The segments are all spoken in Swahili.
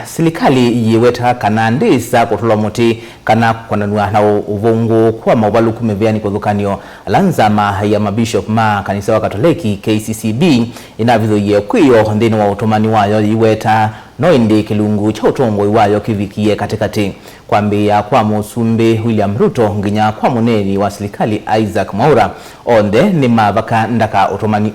serikali yiweta kana ndisa kutula muti kana kwananua na uvungu kwa mawalu kumeviani kuthukanio alanzama ya mabishop ma kanisa wa Katoliki KCCB inavitho yekwiyo ndini wa utumani wayo yiweta no indi kilungu cha utongoi wayo kivikie katikati kwambia kwa musumbi William Ruto nginya kwa muneni wa serikali Isaac Mwaura onde ni mavaka ndaka utumani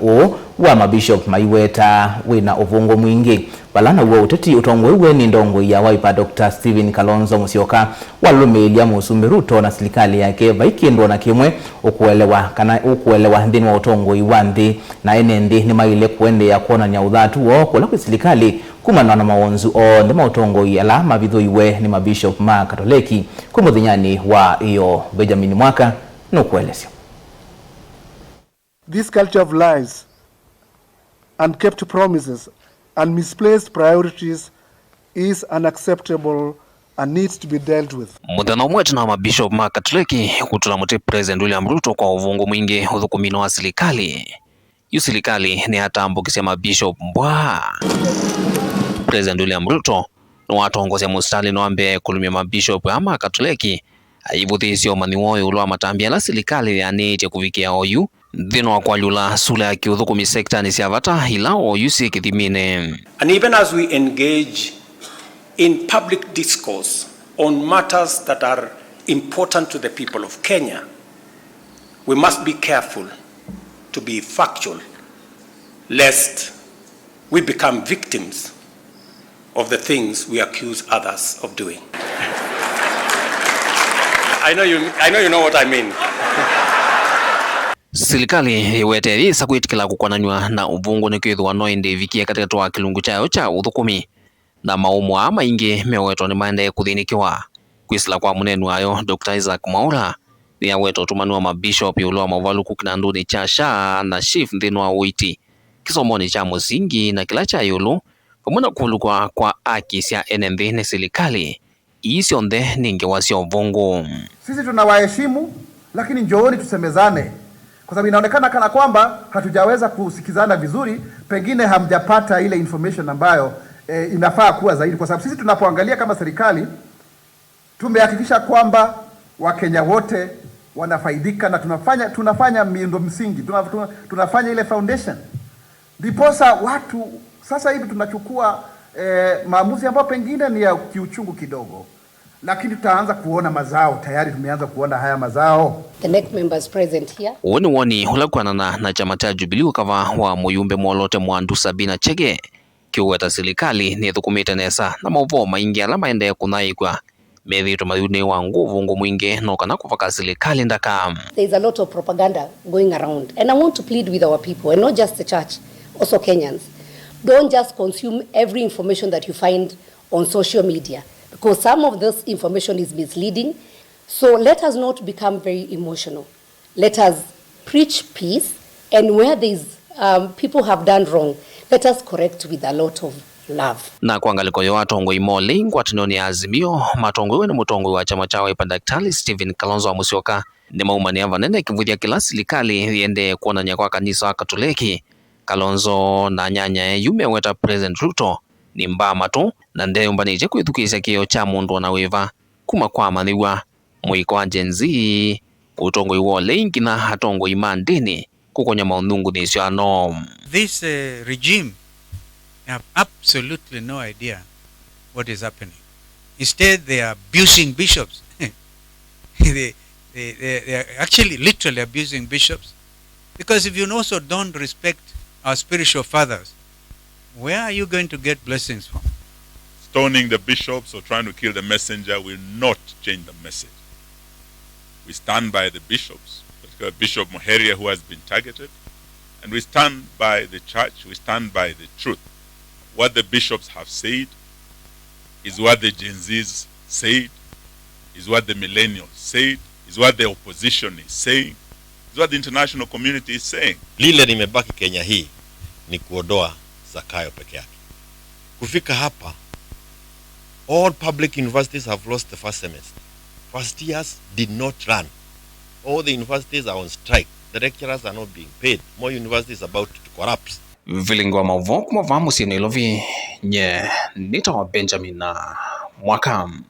wa mabishop maiweta wina uvungu mwingi balana uwa uteti utongoi we ni ndongo ya Wiper Dr. Stephen Kalonzo Musyoka walumilia musumbi Ruto na serikali yake vaikindwa na kimwe ukuelewa ndini wa utongoi wandi na enendi ni maile kuende ya kuona nya udhatu wo kula kwa serikali kumana na mawonzu o ndema utongoi ala mavitho iwe ni mabishop ma Katoliki kumuthinyani wa iyo Benjamin Mwaka nukuelesio. This culture of lies, unkept promises, and misplaced priorities is unacceptable and needs to be dealt with. Muthana umwe na mabishop ma Katoliki kutula muti President William Ruto kwa uvungu mwingi uthukumino wa serikali. Yu serikali ni hatambukisia mabishop mbwa. President William Ruto no atongozia mustali no ambe kulumia mabishop ama Katoliki ayivuthisi omaniwoyo ulwa matambia la serikali yanite kuvikia oyu dhino wa kwalula sula ya kiuthukumi sekta ni siavata ila oyu si kithimine. And even as we engage in public discourse on matters that are important to the people of Kenya, we must be careful to be factual, lest we become victims of the things we accuse others of doing. I know you know what I mean. Serikali iwete isa kuitikila kukwananywa na uvungu ni kwithwa no indi vikie katika twa kilungu chayo cha uthukumi na maumwa maingi mewetwa ni maende kuthinikiwa kwisila kwa munenu wayo Dr. Isaac Mwaura ni aweto tumanua mabishop yulwa mavaluku kinanduni cha sha na chief ndinu wa uiti kisomoni cha musingi na kila cha yulu kumuna kulukwa kwa aki sia NMB ni serikali isio nde ningi wasio uvungu. Sisi tunawaheshimu lakini njooni tusemezane. Kwa sababu inaonekana kana kwamba hatujaweza kusikizana vizuri, pengine hamjapata ile information ambayo inafaa kuwa zaidi. Kwa sababu sisi tunapoangalia kama serikali tumehakikisha kwamba Wakenya wote wanafaidika na tunafanya miundo msingi, tunafanya ile foundation. Ndiposa watu sasa hivi tunachukua maamuzi ambayo pengine ni ya kiuchungu kidogo, lakini tutaanza kuona mazao. Tayari tumeanza kuona haya mazao. The next members present here. Woni hulakwanana na chama cha Jubilee ukava wa muyumbe mwolote Mwandu Sabina Chege kiuweta serikali ni thukumite nesa na mauvo maingi ala maende kunaigwa methito mayune wa nguvu mwingi no kana kuvaka serikali ndaka. There is a lot of propaganda going around and I want to plead with our people and not just the church, also Kenyans. Don't just consume every information that you find on social media, because some of this information is misleading. So let us not become very emotional. Let us preach peace, and where there's people have done wrong, let us correct with a lot of love. Na kuangaliko yo atongo imole ngwatinoni ya Azimio matongo we ni mutongo wa chama cha Wiper Dr. Stephen Kalonzo Musyoka ni maumani ava nene kivuthia kila serikali yende kuonanya kwa kanisa wa Katoliki. Kalonzo na nyanya yume weta President Ruto ni mbama tu na nde umbanije kuithukisha kio cha mundu na wiva kuma kwa maniwa mwiko wa Gen Z utongo iwo lengi na hatongo imandini kukonya maunungu nisio ano. This regime have absolutely no idea what is happening. Instead they are abusing bishops. they are actually literally abusing bishops, because if you also don't respect our spiritual fathers, where are you going to get blessings from? Stoning the bishops or trying to kill the messenger will not change the message. We stand by the bishops, particularly Bishop Muheria, who has been targeted, and we stand by the church, we stand by the truth. What the bishops have said is what the Gen Zs said, is what the millennials said, is what the opposition is saying, is what the international community is saying. Lile limebaki Kenya hii ni kuodoa Zakayo peke yake. Kufika hapa, all public universities have lost the first semester. First years did not run. All the universities are on strike. The lecturers are not being paid. More universities about to collapse. Vilingwa mavoku mavamu sino ilovi nye nito Benjamin Mwakam.